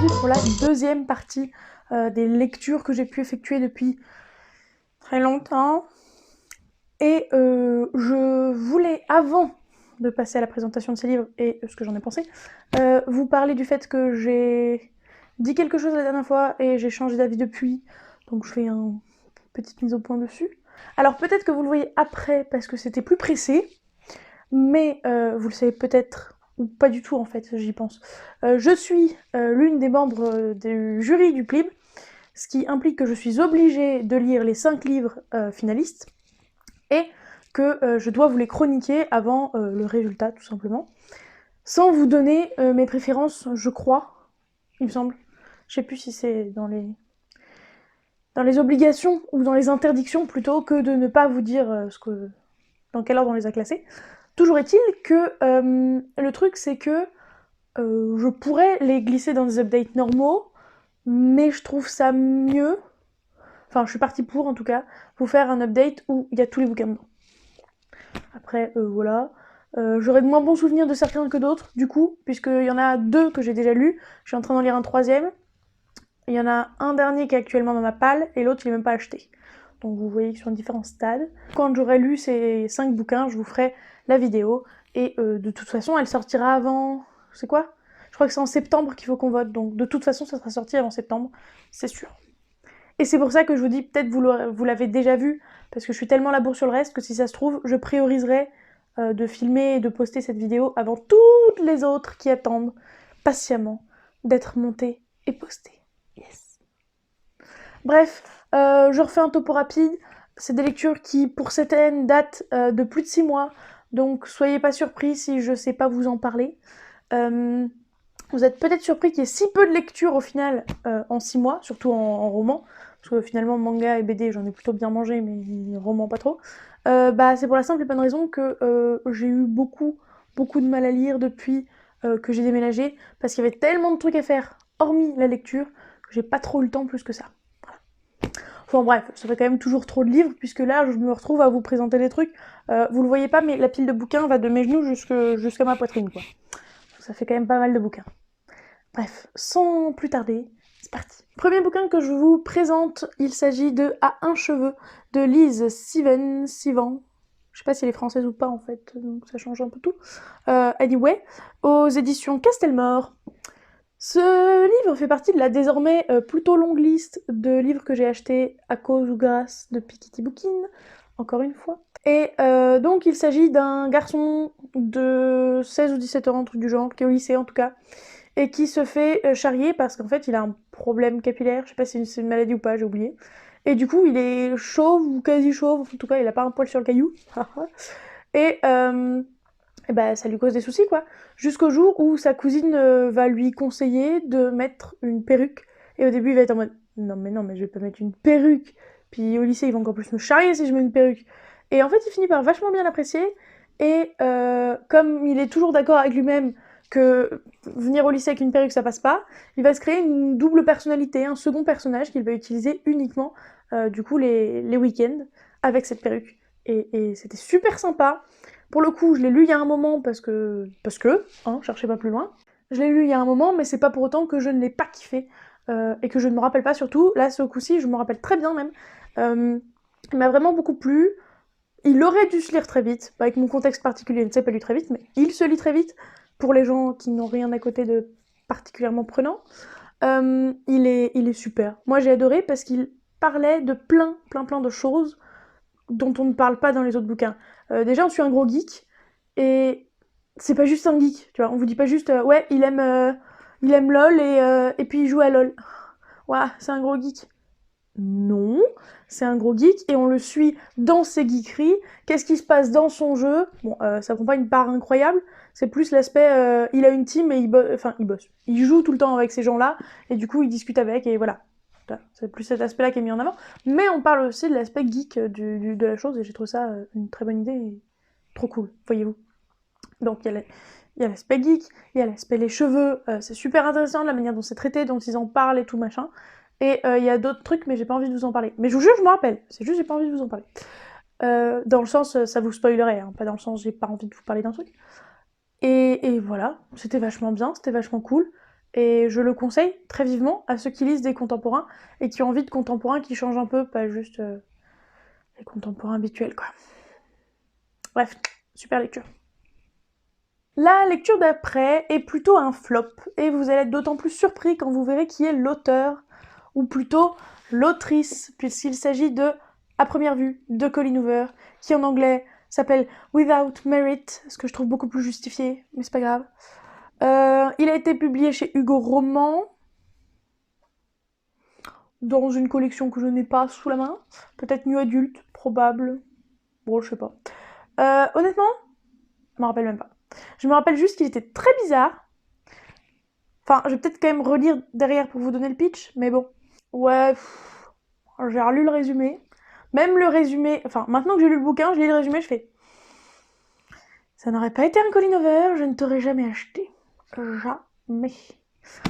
aujourd'hui pour la deuxième partie des lectures que j'ai pu effectuer depuis très longtemps. Et je voulais, avant de passer à la présentation de ces livres et ce que j'en ai pensé, vous parler du fait que j'ai dit quelque chose la dernière fois et j'ai changé d'avis depuis. Donc je fais une petite mise au point dessus. Alors peut-être que vous le voyez après parce que c'était plus pressé, mais vous le savez peut-être ou pas du tout en fait, j'y pense. Je suis l'une des membres du jury du PLIB, ce qui implique que je suis obligée de lire les 5 livres finalistes et que je dois vous les chroniquer avant le résultat tout simplement, sans vous donner mes préférences, je crois, il me semble. Je sais plus si c'est dans les obligations ou dans les interdictions plutôt que de ne pas vous dire dans quel ordre on les a classés. Toujours est-il que le truc c'est que je pourrais les glisser dans des updates normaux, mais je trouve ça mieux, enfin je suis partie pour en tout cas, vous faire un update où il y a tous les bouquins dedans. Après voilà, j'aurais de moins bons souvenirs de certains que d'autres du coup, puisqu'il y en a 2 que j'ai déjà lus, je suis en train d'en lire un 3ème, il y en a un dernier qui est actuellement dans ma palle et l'autre il est même pas acheté. Donc vous voyez qu'ils sont à différents stades. Quand j'aurai lu ces 5 bouquins, je vous ferai la vidéo. Et de toute façon, elle sortira avant... C'est quoi? Je crois que c'est en septembre qu'il faut qu'on vote. Donc de toute façon, ça sera sorti avant septembre, c'est sûr. Et c'est pour ça que je vous dis, peut-être vous l'avez déjà vu, parce que je suis tellement la bourre sur le reste que si ça se trouve, je prioriserai de filmer et de poster cette vidéo avant toutes les autres qui attendent patiemment d'être montées et postées. Yes. Bref, je refais un topo rapide. C'est des lectures qui, pour certaines, datent de plus de 6 mois. Donc, soyez pas surpris si je sais pas vous en parler. Vous êtes peut-être surpris qu'il y ait si peu de lectures au final en 6 mois, surtout en roman. Parce que finalement, manga et BD, j'en ai plutôt bien mangé, mais roman pas trop. C'est pour la simple et bonne raison que j'ai eu beaucoup de mal à lire depuis que j'ai déménagé. Parce qu'il y avait tellement de trucs à faire, hormis la lecture, que j'ai pas trop eu le temps plus que ça. Enfin bref, ça fait quand même toujours trop de livres, puisque là, je me retrouve à vous présenter des trucs. Vous le voyez pas, mais la pile de bouquins va de mes genoux jusqu'à ma poitrine, quoi. Ça fait quand même pas mal de bouquins. Bref, sans plus tarder, c'est parti. Premier bouquin que je vous présente, il s'agit de À un cheveu, de Lise Sivan. Je sais pas si elle est française ou pas, en fait, donc ça change un peu tout. Anyway, aux éditions Castelmore. Ce livre fait partie de la désormais plutôt longue liste de livres que j'ai achetés à cause ou grâce de Piketty Bookin, encore une fois. Et donc il s'agit d'un garçon de 16 ou 17 ans, un truc du genre, qui est au lycée en tout cas, et qui se fait charrier parce qu'en fait il a un problème capillaire, je sais pas si c'est une maladie ou pas, j'ai oublié. Et du coup il est chauve ou quasi chauve, en tout cas il a pas un poil sur le caillou. Et ça lui cause des soucis quoi. Jusqu'au jour où sa cousine va lui conseiller de mettre une perruque. Et au début il va être en mode non mais je vais pas mettre une perruque. Puis au lycée ils vont encore plus me charrier si je mets une perruque. Et en fait il finit par vachement bien l'apprécier. Et comme il est toujours d'accord avec lui-même que venir au lycée avec une perruque ça passe pas, il va se créer une double personnalité, un second personnage qu'il va utiliser uniquement du coup les week-ends avec cette perruque. Et c'était super sympa. Pour le coup, je l'ai lu il y a un moment parce que, cherchez pas plus loin. Je l'ai lu il y a un moment, mais c'est pas pour autant que je ne l'ai pas kiffé et que je ne me rappelle pas surtout. Là, ce coup-ci, je me rappelle très bien même. Il m'a vraiment beaucoup plu. Il aurait dû se lire très vite. Avec mon contexte particulier, il ne s'est pas lu très vite, mais il se lit très vite pour les gens qui n'ont rien à côté de particulièrement prenant. Il est super. Moi, j'ai adoré parce qu'il parlait de plein de choses dont on ne parle pas dans les autres bouquins. Déjà, on suit un gros geek, et c'est pas juste un geek, tu vois. On vous dit pas juste, ouais, il aime LOL et puis il joue à LOL. Ouah, c'est un gros geek. Non, c'est un gros geek et on le suit dans ses geekeries. Qu'est-ce qui se passe dans son jeu? Bon, ça prend pas une part incroyable, c'est plus l'aspect, il a une team et il bosse. Il joue tout le temps avec ces gens-là et du coup il discute avec et voilà. C'est plus cet aspect-là qui est mis en avant. Mais on parle aussi de l'aspect geek de la chose et j'ai trouvé ça une très bonne idée et trop cool, voyez-vous. Donc il y a l'aspect geek, il y a l'aspect les cheveux, c'est super intéressant la manière dont c'est traité, dont ils en parlent et tout machin. Et il y a d'autres trucs, mais j'ai pas envie de vous en parler. Mais je vous jure, je me rappelle, c'est juste j'ai pas envie de vous en parler. Dans le sens, ça vous spoilerait, hein, pas dans le sens j'ai pas envie de vous parler d'un truc. Et voilà, c'était vachement bien, c'était vachement cool. Et je le conseille très vivement à ceux qui lisent des contemporains et qui ont envie de contemporains qui changent un peu, pas juste les contemporains habituels, quoi. Bref, super lecture. La lecture d'après est plutôt un flop, et vous allez être d'autant plus surpris quand vous verrez qui est l'auteur, ou plutôt l'autrice, puisqu'il s'agit de À première vue de Colleen Hoover, qui en anglais s'appelle Without Merit, ce que je trouve beaucoup plus justifié, mais c'est pas grave. Il a été publié chez Hugo Roman, dans une collection que je n'ai pas sous la main, peut-être New Adulte, probable, bon je sais pas. Honnêtement, je me rappelle même pas. Je me rappelle juste qu'il était très bizarre. Enfin, je vais peut-être quand même relire derrière pour vous donner le pitch, mais bon. Ouais, j'ai relu le résumé. Même le résumé, enfin, maintenant que j'ai lu le bouquin, je lis le résumé, je fais... Ça n'aurait pas été un Colleen Hoover, je ne t'aurais jamais acheté. Jamais.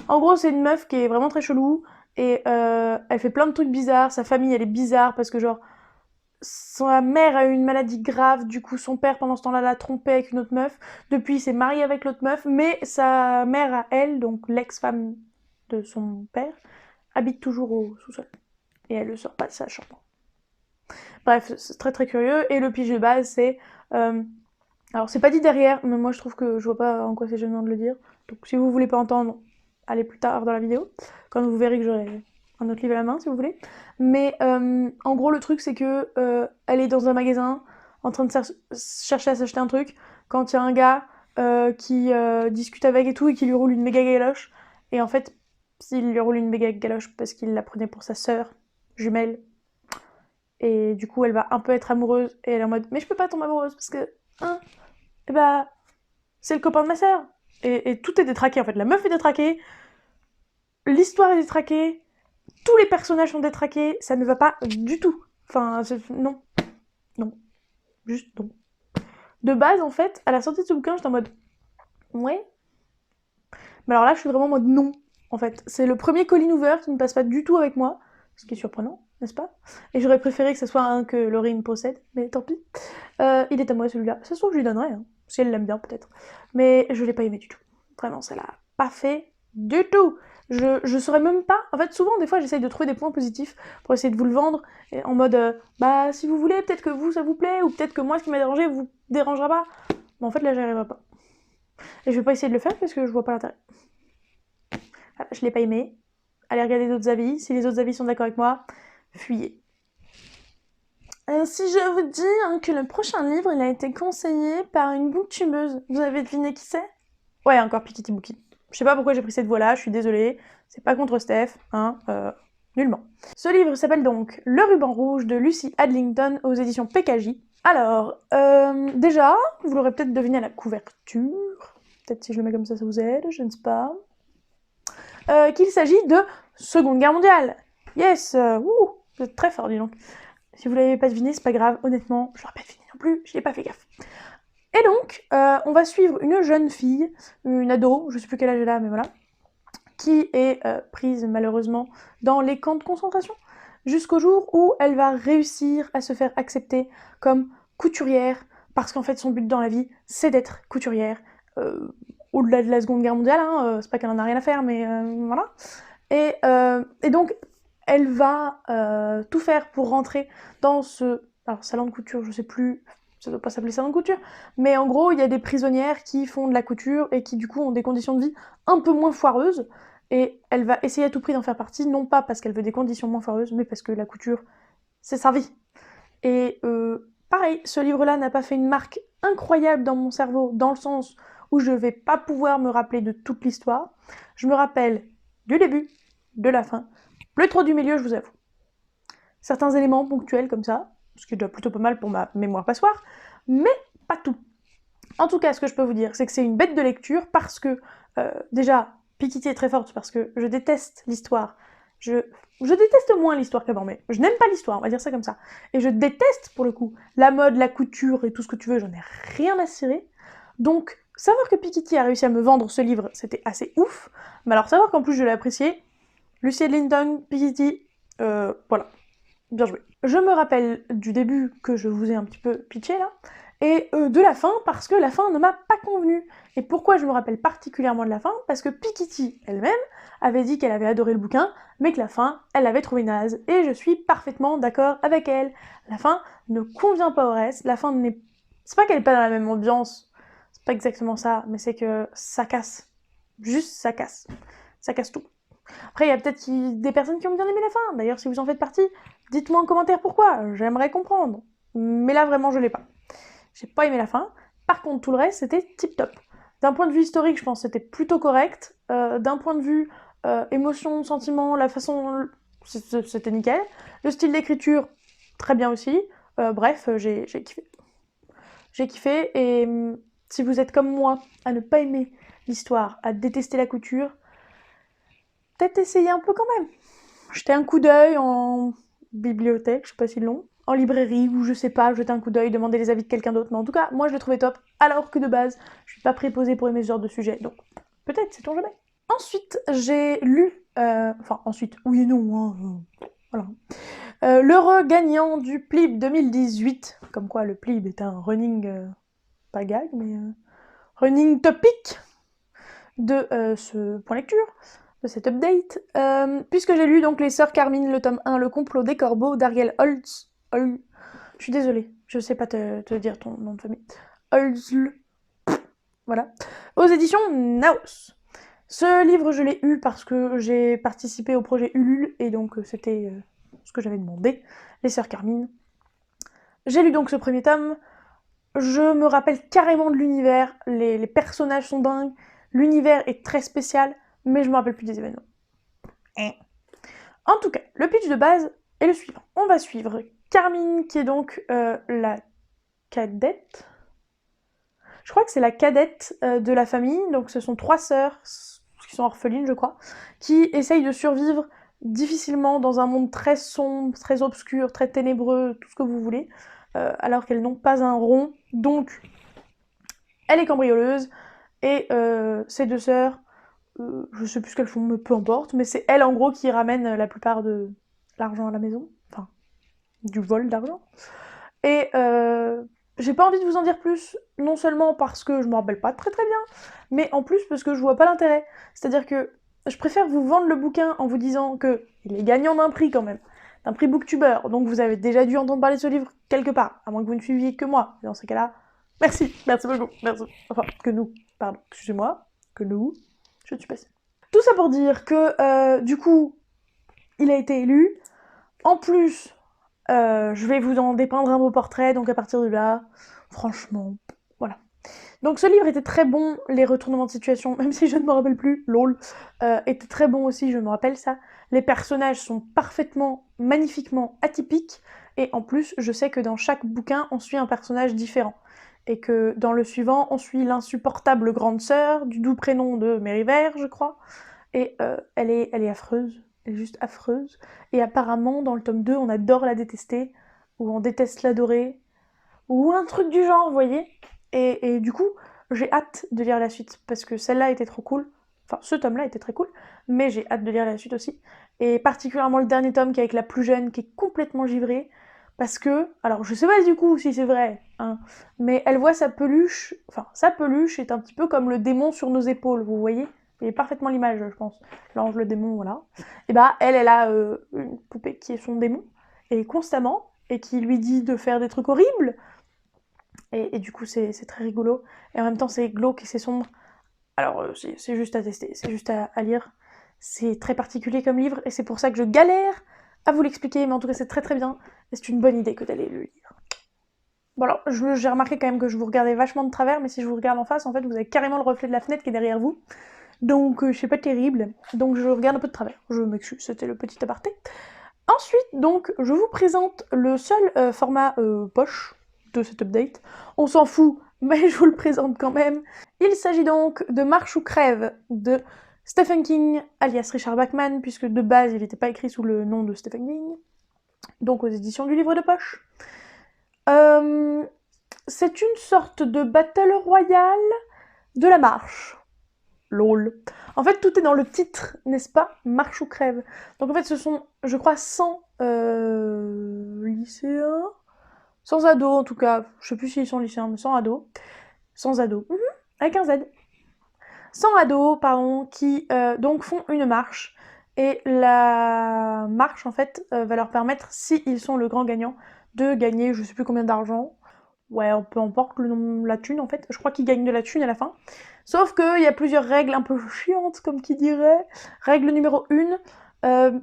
En gros, c'est une meuf qui est vraiment très chelou, et elle fait plein de trucs bizarres, sa famille, elle est bizarre, parce que genre... Sa mère a eu une maladie grave, du coup son père pendant ce temps-là l'a trompé avec une autre meuf. Depuis il s'est marié avec l'autre meuf, mais sa mère à elle, donc l'ex-femme de son père, habite toujours au sous-sol. Et elle ne sort pas de sa chambre. Bref, c'est très très curieux. Et le pitch de base c'est... alors c'est pas dit derrière, mais moi je trouve que je vois pas en quoi c'est gênant de le dire. Donc si vous voulez pas entendre, allez plus tard dans la vidéo, quand vous verrez que j'aurai un autre livre à la main si vous voulez. Mais en gros le truc c'est que elle est dans un magasin en train de chercher à s'acheter un truc quand il y a un gars qui discute avec et tout et qui lui roule une méga galoche. Et en fait, s'il lui roule une méga galoche parce qu'il la prenait pour sa sœur jumelle. Et du coup elle va un peu être amoureuse et elle est en mode mais je peux pas tomber amoureuse parce que hein, et bah c'est le copain de ma sœur. Et tout est détraqué en fait. La meuf est détraquée, l'histoire est détraquée, tous les personnages sont détraqués, ça ne va pas du tout. Enfin, non. Non. Juste non. De base, en fait, à la sortie de ce bouquin, j'étais en mode ouais. Mais alors là, je suis vraiment en mode non, en fait. C'est le premier Colleen Hoover qui ne passe pas du tout avec moi, ce qui est surprenant, n'est-ce pas? Et j'aurais préféré que ce soit un que Laurine possède, mais tant pis. Il est à moi celui-là. Ça se trouve, je lui donnerai, hein, si elle l'aime bien peut-être. Mais je l'ai pas aimé du tout. Vraiment, ça l'a pas fait du tout. Je saurais même pas. En fait, souvent, des fois, j'essaye de trouver des points positifs pour essayer de vous le vendre, en mode bah, si vous voulez, peut-être que vous, ça vous plaît, ou peut-être que moi, ce qui m'a dérangé, vous dérangera pas. Mais en fait, là, j'y arriverai pas. Et je vais pas essayer de le faire parce que je vois pas l'intérêt. Voilà, je l'ai pas aimé. Allez regarder d'autres avis. Si les autres avis sont d'accord avec moi, fuyez. Si je vous dis hein, que le prochain livre, il a été conseillé par une booktubeuse, vous avez deviné qui c'est? Ouais, encore Pikiti Bookie. Je sais pas pourquoi j'ai pris cette voie-là, je suis désolée. C'est pas contre Steph, hein, nullement. Ce livre s'appelle donc Le ruban rouge de Lucy Adlington aux éditions PKJ. Alors, déjà, vous l'aurez peut-être deviné à la couverture. Peut-être si je le mets comme ça vous aide, je ne sais pas. Qu'il s'agit de Seconde Guerre mondiale. Yes, vous êtes très fort, dis donc. Si vous l'avez pas deviné, c'est pas grave, honnêtement, je l'aurais pas deviné non plus, je n'ai pas fait gaffe. Et donc, on va suivre une jeune fille, une ado, je sais plus quel âge elle a, mais voilà, qui est prise malheureusement dans les camps de concentration, jusqu'au jour où elle va réussir à se faire accepter comme couturière, parce qu'en fait son but dans la vie, c'est d'être couturière, au-delà de la Seconde Guerre mondiale, hein, c'est pas qu'elle en a rien à faire, mais voilà. Et donc, elle va tout faire pour rentrer dans ce... Alors, salon de couture, je sais plus, ça doit pas s'appeler salon de couture, mais en gros, il y a des prisonnières qui font de la couture et qui, du coup, ont des conditions de vie un peu moins foireuses, et elle va essayer à tout prix d'en faire partie, non pas parce qu'elle veut des conditions moins foireuses, mais parce que la couture, c'est sa vie. Et pareil, ce livre-là n'a pas fait une marque incroyable dans mon cerveau, dans le sens où je vais pas pouvoir me rappeler de toute l'histoire. Je me rappelle du début, de la fin, plus trop du milieu, je vous avoue. Certains éléments ponctuels comme ça, ce qui est déjà plutôt pas mal pour ma mémoire passoire, mais pas tout. En tout cas, ce que je peux vous dire, c'est que c'est une bête de lecture parce que, déjà, Pikiti est très forte parce que je déteste l'histoire. Je déteste moins l'histoire qu'avant, mais je n'aime pas l'histoire, on va dire ça comme ça. Et je déteste, pour le coup, la mode, la couture et tout ce que tu veux, j'en ai rien à cirer. Donc, savoir que Pikiti a réussi à me vendre ce livre, c'était assez ouf. Mais alors, savoir qu'en plus je l'ai apprécié, Lucy Adlington, Pikiti, voilà, bien joué. Je me rappelle du début que je vous ai un petit peu pitché là, et de la fin parce que la fin ne m'a pas convenu. Et pourquoi je me rappelle particulièrement de la fin? Parce que Piketty elle-même avait dit qu'elle avait adoré le bouquin, mais que la fin, elle l'avait trouvé naze. Et je suis parfaitement d'accord avec elle. La fin ne convient pas au reste, la fin n'est... C'est pas qu'elle est pas dans la même ambiance, c'est pas exactement ça, mais c'est que ça casse. Juste ça casse. Ça casse tout. Après, il y a peut-être des personnes qui ont bien aimé la fin. D'ailleurs, si vous en faites partie, dites-moi en commentaire pourquoi. J'aimerais comprendre. Mais là, vraiment, je l'ai pas. J'ai pas aimé la fin. Par contre, tout le reste, c'était tip top. D'un point de vue historique, je pense que c'était plutôt correct. D'un point de vue émotion, sentiment, la façon... C'était nickel. Le style d'écriture, très bien aussi. Bref, j'ai kiffé. J'ai kiffé. Et si vous êtes comme moi, à ne pas aimer l'histoire, à détester la couture, peut-être essayer un peu quand même. Jeter un coup d'œil en bibliothèque, je sais pas si long, en librairie ou je sais pas, jeter un coup d'œil, demander les avis de quelqu'un d'autre. Mais en tout cas, moi je l'ai trouvé top, alors que de base, je suis pas préposée pour aimer ce genre de sujet. Donc peut-être, sait-on jamais. Ensuite, j'ai lu, ensuite, oui et non, hein, voilà. L'heureux gagnant du PLIB 2018, comme quoi le PLIB est un running, pas gag, mais running topic de ce point lecture, de cet update, puisque j'ai lu donc Les Sœurs Carmine, le tome 1, Le complot des corbeaux, d'Ariel Holtz. Je suis désolée, je sais pas te dire ton nom de famille. Holtzl. Voilà. Aux éditions Naos. Ce livre, je l'ai eu parce que j'ai participé au projet Ulule, et donc c'était ce que j'avais demandé, Les Sœurs Carmine. J'ai lu donc ce premier tome. Je me rappelle carrément de l'univers, les personnages sont dingues, l'univers est très spécial, mais je me rappelle plus des événements. En tout cas, le pitch de base est le suivant. On va suivre Carmine, qui est donc la cadette. Je crois que c'est la cadette de la famille, donc ce sont 3 sœurs, qui sont orphelines, je crois, qui essayent de survivre difficilement dans un monde très sombre, très obscur, très ténébreux, tout ce que vous voulez, alors qu'elles n'ont pas un rond. Donc, elle est cambrioleuse, et ces 2 sœurs, je sais plus ce qu'elles font, mais peu importe, mais c'est elle en gros qui ramène la plupart de l'argent à la maison, enfin, du vol d'argent. Et j'ai pas envie de vous en dire plus, non seulement parce que je me rappelle pas très très bien, mais en plus parce que je vois pas l'intérêt. C'est-à-dire que je préfère vous vendre le bouquin en vous disant que il est gagnant d'un prix quand même, d'un prix Booktuber, donc vous avez déjà dû entendre parler de ce livre quelque part, à moins que vous ne suiviez que moi. Et dans ces cas-là, merci beaucoup, merci. Enfin, que nous, pardon, excusez-moi, que nous, je suis passée. Tout ça pour dire que, du coup, il a été élu. En plus, je vais vous en dépeindre un beau portrait, donc à partir de là, franchement, voilà. Donc ce livre était très bon, les retournements de situation, même si je ne me rappelle plus, lol, étaient très bons aussi, je me rappelle ça. Les personnages sont parfaitement, magnifiquement atypiques, et en plus, je sais que dans chaque bouquin, on suit un personnage différent. Et que dans le suivant, on suit l'insupportable grande sœur, du doux prénom de Mérivert, je crois, et elle est affreuse, elle est juste affreuse. Et apparemment, dans le tome 2, on adore la détester, ou on déteste l'adorer, ou un truc du genre, vous voyez. Et du coup, j'ai hâte de lire la suite, parce que celle-là était trop cool. Enfin, ce tome-là était très cool, mais j'ai hâte de lire la suite aussi. Et particulièrement le dernier tome, qui est avec la plus jeune, qui est complètement givrée, parce que, alors je sais pas du coup si c'est vrai, hein, mais elle voit sa peluche, enfin, sa peluche est un petit peu comme le démon sur nos épaules, vous voyez. Il est parfaitement l'image, je pense. L'ange, le démon, voilà. Et bah, elle a une poupée qui est son démon, et constamment, et qui lui dit de faire des trucs horribles. Et du coup, c'est très rigolo. Et en même temps, c'est glauque et c'est sombre. Alors, c'est juste à tester, c'est juste à lire. C'est très particulier comme livre, et c'est pour ça que je galère à vous l'expliquer, mais en tout cas, c'est très très bien. Et c'est une bonne idée que d'aller le lire. Bon alors, j'ai remarqué quand même que je vous regardais vachement de travers, mais si je vous regarde en face, en fait, vous avez carrément le reflet de la fenêtre qui est derrière vous. Donc, c'est pas terrible. Donc, je regarde un peu de travers. Je m'excuse, c'était le petit aparté. Ensuite, donc, je vous présente le seul format poche de cet update. On s'en fout, mais je vous le présente quand même. Il s'agit donc de Marche ou crève de Stephen King, alias Richard Bachman, puisque de base, il n'était pas écrit sous le nom de Stephen King. Donc, aux éditions du livre de poche. C'est une sorte de battle royale de la marche. Lol. En fait, tout est dans le titre, n'est-ce pas? Marche ou crève. Donc en fait, ce sont, je crois, 100 lycéens, sans ado en tout cas, je sais plus s'ils sont lycéens, mais sans ado. Sans ado, avec un Z. Sans ado, pardon, qui donc font une marche. Et la marche, en fait, va leur permettre, s'ils sont le grand gagnant, de gagner je sais plus combien d'argent. Ouais, peu importe le nom, la thune en fait. Je crois qu'ils gagnent de la thune à la fin. Sauf qu'il y a plusieurs règles un peu chiantes, comme qui dirait. Règle numéro 1,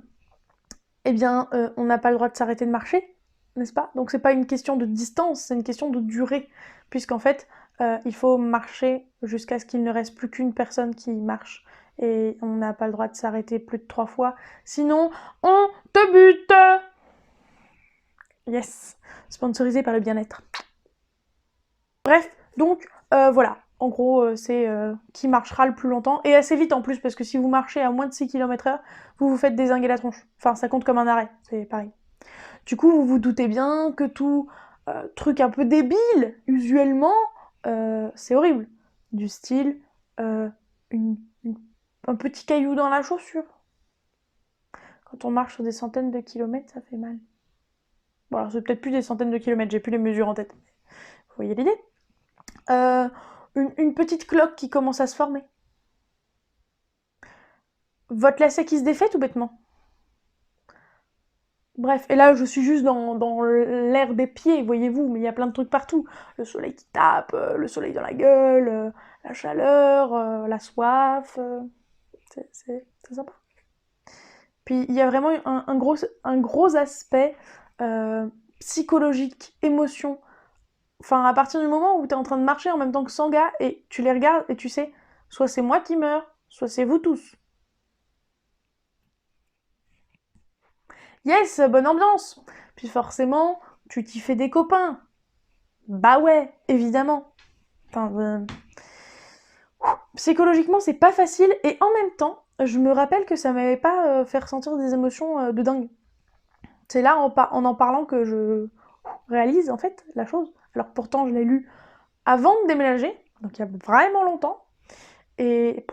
on n'a pas le droit de s'arrêter de marcher, n'est-ce pas? Donc c'est pas une question de distance, c'est une question de durée. Puisqu'en fait, il faut marcher jusqu'à ce qu'il ne reste plus qu'une personne qui marche. Et on n'a pas le droit de s'arrêter plus de 3 fois. Sinon, on te bute! Yes! Sponsorisé par le bien-être. Bref, donc voilà. En gros, c'est qui marchera le plus longtemps. Et assez vite en plus, parce que si vous marchez à moins de 6 km/h, vous vous faites dézinguer la tronche. Enfin, ça compte comme un arrêt, c'est pareil. Du coup, vous vous doutez bien que tout truc un peu débile, usuellement, c'est horrible. Du style, une, un petit caillou dans la chaussure. Quand on marche sur des centaines de kilomètres, ça fait mal. Bon, alors c'est peut-être plus des centaines de kilomètres, j'ai plus les mesures en tête. Vous voyez l'idée? Une petite cloque qui commence à se former. Votre lacet qui se défait tout bêtement. Bref, et là je suis juste dans l'air des pieds, voyez-vous, mais il y a plein de trucs partout. Le soleil qui tape, le soleil dans la gueule, la chaleur, la soif, c'est sympa. Puis il y a vraiment un gros aspect psychologique, émotion. Enfin, à partir du moment où tu es en train de marcher en même temps que 100 gars et tu les regardes et tu sais, soit c'est moi qui meurs, soit c'est vous tous. Yes, bonne ambiance. Puis forcément, tu t'y fais des copains. Bah ouais, évidemment. Enfin, psychologiquement, c'est pas facile et en même temps, je me rappelle que ça m'avait pas fait ressentir des émotions de dingue. C'est là en parlant que je réalise en fait la chose. Alors pourtant, je l'ai lu avant de déménager, donc il y a vraiment longtemps. Et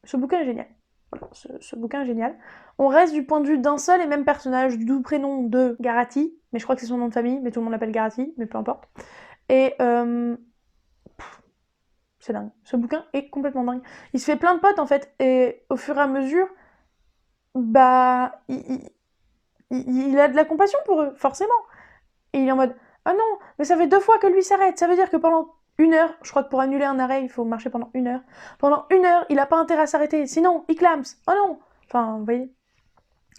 ce bouquin est génial. Voilà, ce bouquin est génial. On reste du point de vue d'un seul et même personnage, du doux prénom de Garati, mais je crois que c'est son nom de famille, mais tout le monde l'appelle Garati, mais peu importe. Et c'est dingue. Ce bouquin est complètement dingue. Il se fait plein de potes en fait, et au fur et à mesure, bah, il a de la compassion pour eux, forcément. Et il est en mode, ah non, mais ça fait 2 fois que lui s'arrête. Ça veut dire que pendant 1 heure, je crois que pour annuler un arrêt, il faut marcher pendant 1 heure. Pendant 1 heure, il a pas intérêt à s'arrêter, sinon il clams. Oh non. Enfin, vous voyez.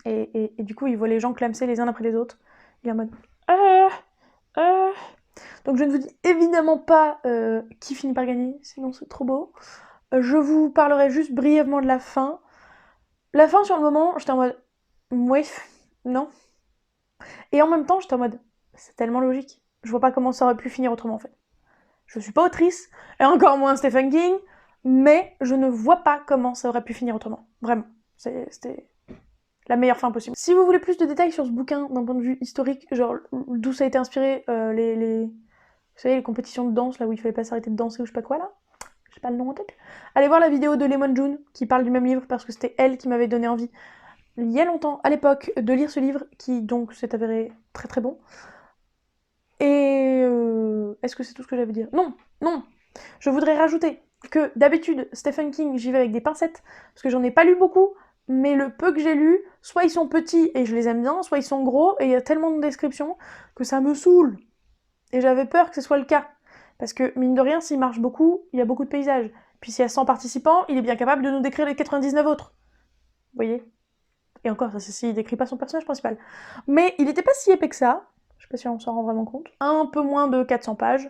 Et du coup, il voit les gens clamser les uns après les autres. Il est en mode, euh, euh. Donc je ne vous dis évidemment pas qui finit par gagner, sinon c'est trop beau. Je vous parlerai juste brièvement de la fin. La fin, sur le moment, j'étais en mode, ouais, non. Et en même temps, j'étais en mode, c'est tellement logique. Je vois pas comment ça aurait pu finir autrement en fait. Je suis pas autrice, et encore moins Stephen King, mais je ne vois pas comment ça aurait pu finir autrement. Vraiment. C'était la meilleure fin possible. Si vous voulez plus de détails sur ce bouquin d'un point de vue historique, genre d'où ça a été inspiré, vous savez, les compétitions de danse, là où il fallait pas s'arrêter de danser ou je sais pas quoi là, j'ai pas le nom en tête. Allez voir la vidéo de Lemon June qui parle du même livre parce que c'était elle qui m'avait donné envie, il y a longtemps, à l'époque, de lire ce livre qui donc s'est avéré très très bon. Et est-ce que c'est tout ce que j'avais à dire? Non, non. Je voudrais rajouter que d'habitude, Stephen King, j'y vais avec des pincettes parce que j'en ai pas lu beaucoup, mais le peu que j'ai lu, soit ils sont petits et je les aime bien, soit ils sont gros et il y a tellement de descriptions que ça me saoule. Et j'avais peur que ce soit le cas. Parce que, mine de rien, s'il marche beaucoup, il y a beaucoup de paysages. Puis s'il y a 100 participants, il est bien capable de nous décrire les 99 autres. Vous voyez? Et encore, ça c'est s'il décrit pas son personnage principal. Mais il était pas si épais que ça. Je sais pas si on s'en rend vraiment compte. Un peu moins de 400 pages.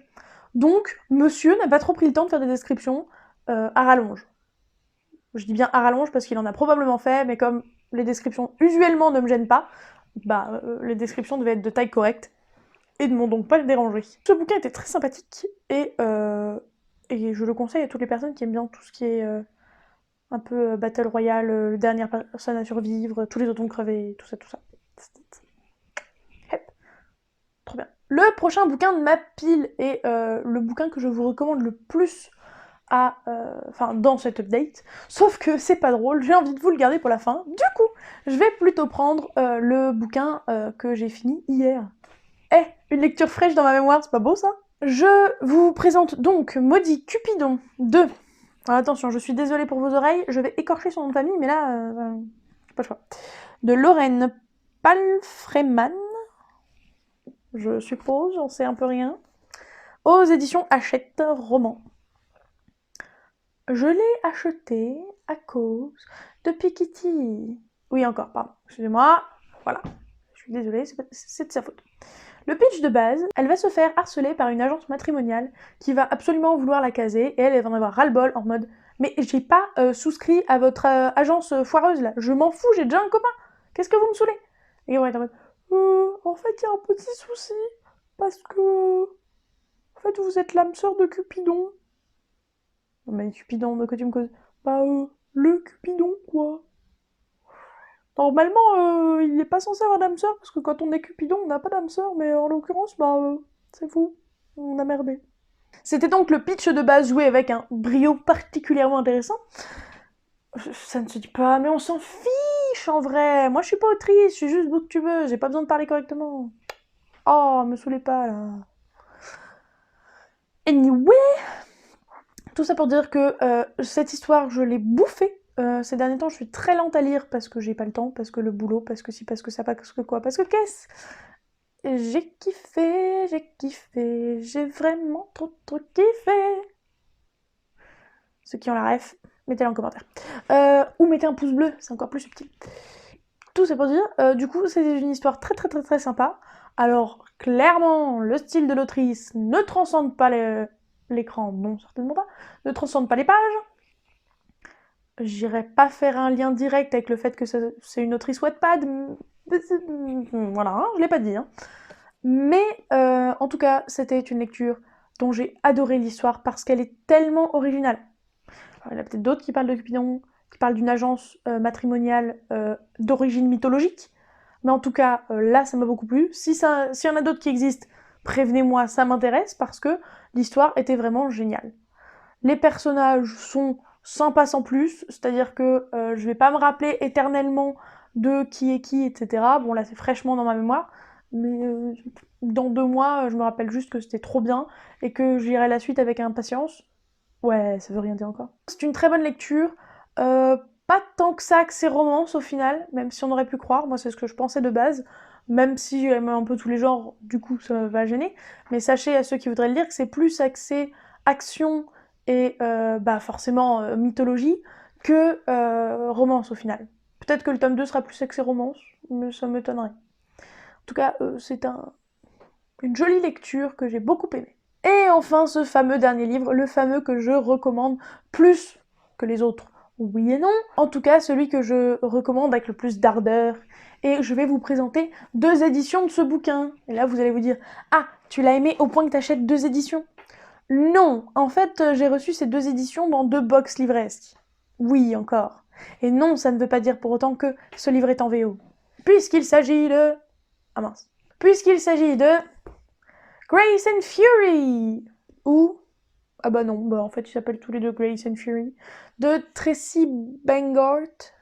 Donc, monsieur n'a pas trop pris le temps de faire des descriptions à rallonge. Je dis bien à rallonge parce qu'il en a probablement fait, mais comme les descriptions usuellement ne me gênent pas, bah les descriptions devaient être de taille correcte et ne m'ont donc pas dérangé. Ce bouquin était très sympathique et je le conseille à toutes les personnes qui aiment bien tout ce qui est un peu Battle Royale, dernière personne à survivre, tous les autres ont crevé, tout ça, tout ça. Hep. Trop bien. Le prochain bouquin de ma pile est le bouquin que je vous recommande le plus dans cette update, sauf que c'est pas drôle, j'ai envie de vous le garder pour la fin. Du coup, je vais plutôt prendre le bouquin que j'ai fini hier. Une lecture fraîche dans ma mémoire, c'est pas beau ça? Je vous présente donc Maudit Cupidon de... Alors, attention, je suis désolée pour vos oreilles, je vais écorcher son nom de famille, mais là, pas le choix. De Lorraine Palfreman, je suppose, j'en sais un peu rien. Aux éditions Hachette Roman. Je l'ai acheté à cause de Piketty. Oui, encore, pardon. Excusez-moi. Voilà. Je suis désolée, c'est de sa faute. Le pitch de base, elle va se faire harceler par une agence matrimoniale qui va absolument vouloir la caser et elle va en avoir ras-le-bol en mode mais j'ai pas souscrit à votre agence foireuse là, je m'en fous, j'ai déjà un copain, qu'est-ce que vous me saoulez? Et on va être en mode en fait il y a un petit souci parce que en fait vous êtes l'âme sœur de Cupidon. Non mais Cupidon, de quoi tu me causes? Bah le Cupidon quoi. Normalement, il n'est pas censé avoir d'âme sœur, parce que quand on est Cupidon, on n'a pas d'âme sœur, mais en l'occurrence, c'est fou. On a merdé. C'était donc le pitch de base joué avec un brio particulièrement intéressant. Ça ne se dit pas, mais on s'en fiche en vrai. Moi, je suis pas autrice, je suis juste booktubeuse, j'ai pas besoin de parler correctement. Oh, me saoulez pas là. Anyway, tout ça pour dire que cette histoire, je l'ai bouffée. Ces derniers temps, je suis très lente à lire parce que j'ai pas le temps, parce que le boulot, parce que si, parce que ça, parce que quoi, parce que qu'est-ce? J'ai kiffé, j'ai vraiment trop kiffé. Ceux qui ont la ref, mettez-la en commentaire. Ou mettez un pouce bleu, c'est encore plus subtil. Tout ça pour dire, du coup, c'est une histoire très sympa. Alors, clairement, le style de l'autrice ne transcende pas l'écran, non, certainement pas, ne transcende pas les pages. J'irai pas faire un lien direct avec le fait que c'est une autrice Wattpad. Voilà, hein, je l'ai pas dit. Hein. Mais en tout cas, c'était une lecture dont j'ai adoré l'histoire parce qu'elle est tellement originale. Alors, il y en a peut-être d'autres qui parlent de Cupidon, qui parlent d'une agence matrimoniale d'origine mythologique. Mais en tout cas, là, ça m'a beaucoup plu. S'il y en a d'autres qui existent, prévenez-moi, ça m'intéresse parce que l'histoire était vraiment géniale. Les personnages sont sympas sans plus, c'est-à-dire que je vais pas me rappeler éternellement de qui est qui, etc. Bon, là, c'est fraîchement dans ma mémoire, mais dans 2 mois, je me rappelle juste que c'était trop bien et que j'irai la suite avec impatience. Ouais, ça veut rien dire encore. C'est une très bonne lecture. Pas tant que ça axé romance au final, même si on aurait pu croire. Moi, c'est ce que je pensais de base. Même si j'aime un peu tous les genres, du coup, ça va gêner. Mais sachez à ceux qui voudraient le lire que c'est plus axé action et forcément mythologie que romance au final. Peut-être que le tome 2 sera plus axé romance, mais ça m'étonnerait. En tout cas, c'est une jolie lecture que j'ai beaucoup aimée. Et enfin, ce fameux dernier livre, le fameux que je recommande plus que les autres. Oui et non. En tout cas, celui que je recommande avec le plus d'ardeur. Et je vais vous présenter 2 éditions de ce bouquin. Et là, vous allez vous dire, ah, tu l'as aimé au point que t'achètes 2 éditions? Non, en fait, j'ai reçu ces 2 éditions dans 2 box livresques. Oui, encore. Et non, ça ne veut pas dire pour autant que ce livre est en VO. Puisqu'il s'agit de... Ah mince. Puisqu'il s'agit de... Grace and Fury! Ou... Ah bah non, en fait ils s'appellent tous les deux Grace and Fury. De Tracy Bangart.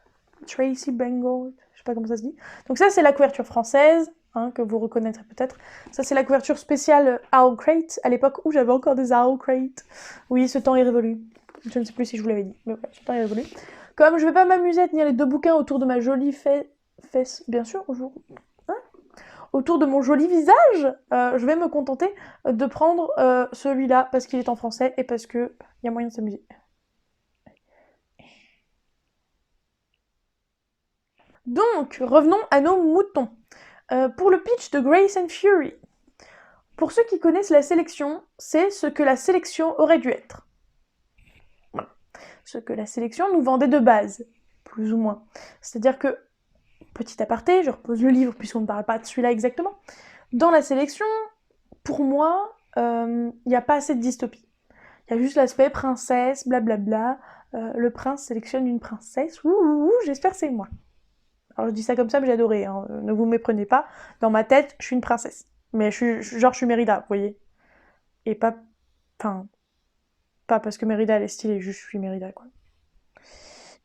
Tracy Bangart, je sais pas comment ça se dit. Donc ça c'est la couverture française, hein, que vous reconnaîtrez peut-être. Ça c'est la couverture spéciale Owl Crate, à l'époque où j'avais encore des Owl Crate. Oui, ce temps est révolu. Je ne sais plus si je vous l'avais dit, mais voilà, ce temps est révolu. Comme je vais pas m'amuser à tenir les 2 bouquins autour de ma jolie fesse, bien sûr, autour de mon joli visage, je vais me contenter de prendre celui-là parce qu'il est en français et parce qu'il y a moyen de s'amuser. Donc, revenons à nos moutons. Pour le pitch de Grace and Fury, pour ceux qui connaissent la sélection, c'est ce que la sélection aurait dû être. Voilà. Ce que la sélection nous vendait de base, plus ou moins. C'est-à-dire que, petit aparté, je repose le livre puisqu'on ne parle pas de celui-là exactement. Dans la sélection, pour moi, il n'y a pas assez de dystopie. Il y a juste l'aspect princesse, blablabla. Le prince sélectionne une princesse. Ouh, j'espère que c'est moi. Alors je dis ça comme ça, mais j'ai adoré. Hein. Ne vous méprenez pas. Dans ma tête, je suis une princesse. Mais je suis Mérida, vous voyez. Et pas... Enfin... Pas parce que Mérida, elle est stylée, juste je suis Mérida, quoi.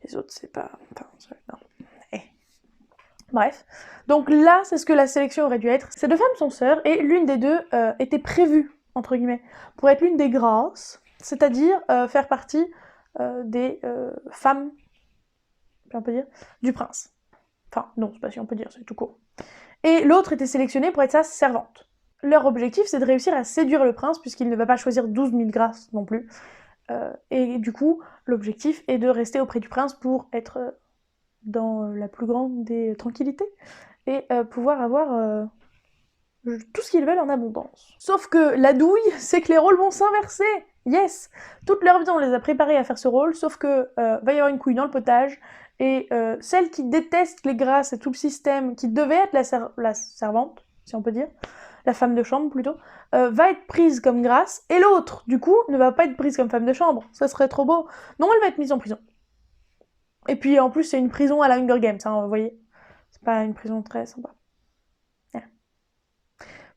Les autres, c'est pas... Enfin, non. Eh. Bref. Donc là, c'est ce que la sélection aurait dû être. Ces deux femmes sont sœurs, et l'une des deux était prévue, entre guillemets, pour être l'une des grâces, c'est-à-dire faire partie des femmes, si on peut dire, du prince. Enfin, non, c'est pas si on peut dire, c'est tout court. Et l'autre était sélectionnée pour être sa servante. Leur objectif, c'est de réussir à séduire le prince, puisqu'il ne va pas choisir 12 000 grâces non plus. Et du coup, l'objectif est de rester auprès du prince pour être dans la plus grande des tranquillités et pouvoir avoir tout ce qu'ils veulent en abondance. Sauf que la douille, c'est que les rôles vont s'inverser. Yes. Toute leur vie, on les a préparés à faire ce rôle, sauf que va y avoir une couille dans le potage, et celle qui déteste les grâces et tout le système, qui devait être la servante, si on peut dire, la femme de chambre plutôt, va être prise comme grâce, et l'autre, du coup, ne va pas être prise comme femme de chambre. Ça serait trop beau. Non, elle va être mise en prison. Et puis en plus, c'est une prison à la Hunger Games, hein, vous voyez. C'est pas une prison très sympa. Voilà.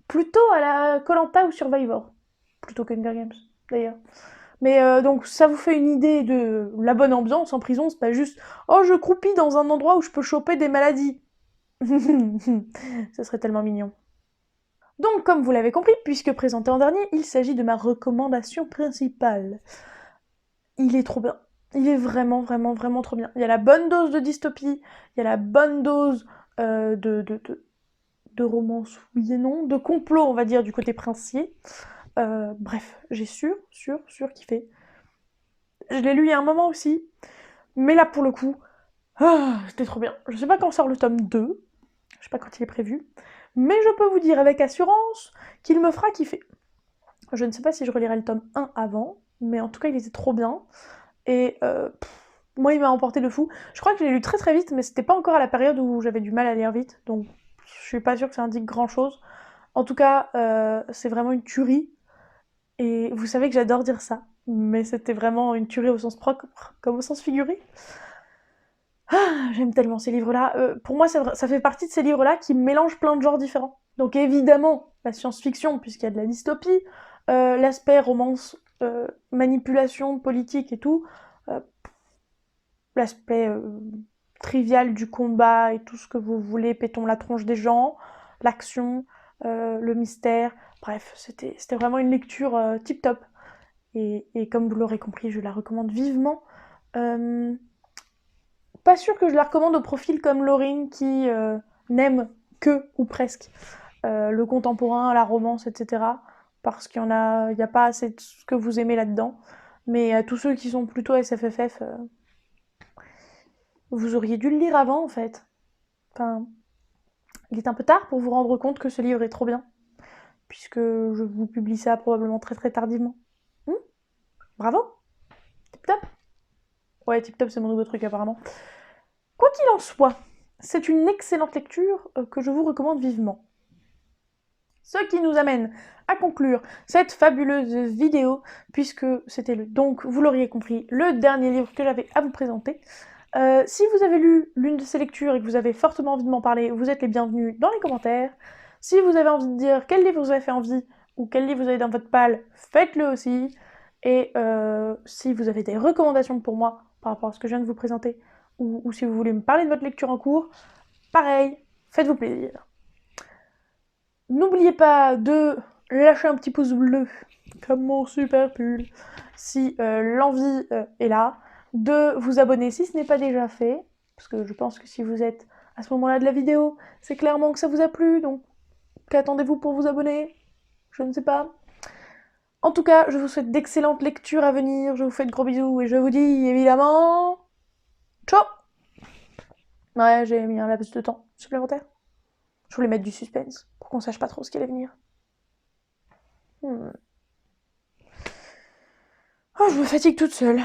Plutôt à la Koh-Lanta ou Survivor, plutôt que Hunger Games, d'ailleurs. Mais donc ça vous fait une idée de la bonne ambiance en prison, c'est pas juste « Oh, je croupis dans un endroit où je peux choper des maladies !» Ça serait tellement mignon. Donc, comme vous l'avez compris, puisque présenté en dernier, il s'agit de ma recommandation principale. Il est trop bien. Il est vraiment, vraiment, vraiment trop bien. Il y a la bonne dose de dystopie, il y a la bonne dose de romance, oui et non, de complot, on va dire, du côté princier. Bref, j'ai sûr kiffé. Je l'ai lu il y a un moment aussi, mais là, pour le coup, c'était trop bien. Je sais pas quand sort le tome 2, je sais pas quand il est prévu, mais je peux vous dire avec assurance qu'il me fera kiffer. Je ne sais pas si je relirai le tome 1 avant, mais en tout cas, il était trop bien. Et moi, il m'a emporté de fou. Je crois que je l'ai lu très très vite, mais c'était pas encore à la période où j'avais du mal à lire vite, donc je suis pas sûre que ça indique grand chose. En tout cas, c'est vraiment une tuerie. Et vous savez que j'adore dire ça, mais c'était vraiment une tuerie au sens propre comme au sens figuré. J'aime tellement ces livres-là. Pour moi, ça fait partie de ces livres-là qui mélangent plein de genres différents. Donc évidemment, la science-fiction, puisqu'il y a de la dystopie, l'aspect romance, manipulation politique et tout, euh, l'aspect trivial du combat et tout ce que vous voulez, pétons la tronche des gens, l'action, le mystère, bref, c'était vraiment une lecture tip-top. Et comme vous l'aurez compris, je la recommande vivement. Euh, Pas sûr que je la recommande au profil comme Laurine qui n'aime que, ou presque, le contemporain, la romance, etc. Parce qu'il y a pas assez de ce que vous aimez là-dedans. Mais à tous ceux qui sont plutôt SFFF, vous auriez dû le lire avant en fait. Enfin, il est un peu tard pour vous rendre compte que ce livre est trop bien. Puisque je vous publie ça probablement très très tardivement. Hmm, bravo. Tip top. Ouais, tip top c'est mon nouveau truc apparemment. Quoi qu'il en soit, c'est une excellente lecture que je vous recommande vivement. Ce qui nous amène à conclure cette fabuleuse vidéo, puisque c'était donc, vous l'auriez compris, le dernier livre que j'avais à vous présenter. Si vous avez lu l'une de ces lectures et que vous avez fortement envie de m'en parler, vous êtes les bienvenus dans les commentaires. Si vous avez envie de dire quel livre vous avez fait envie ou quel livre vous avez dans votre palle, faites-le aussi. Et si vous avez des recommandations pour moi par rapport à ce que je viens de vous présenter, ou si vous voulez me parler de votre lecture en cours, pareil, faites-vous plaisir. N'oubliez pas de lâcher un petit pouce bleu, comme mon super pull, si l'envie est là, de vous abonner si ce n'est pas déjà fait, parce que je pense que si vous êtes à ce moment-là de la vidéo, c'est clairement que ça vous a plu, donc qu'attendez-vous pour vous abonner? Je ne sais pas. En tout cas, je vous souhaite d'excellentes lectures à venir, je vous fais de gros bisous, et je vous dis évidemment... Ciao. Ouais, j'ai mis un laps de temps supplémentaire. Je voulais mettre du suspense, pour qu'on sache pas trop ce qui allait venir. Oh, je me fatigue toute seule.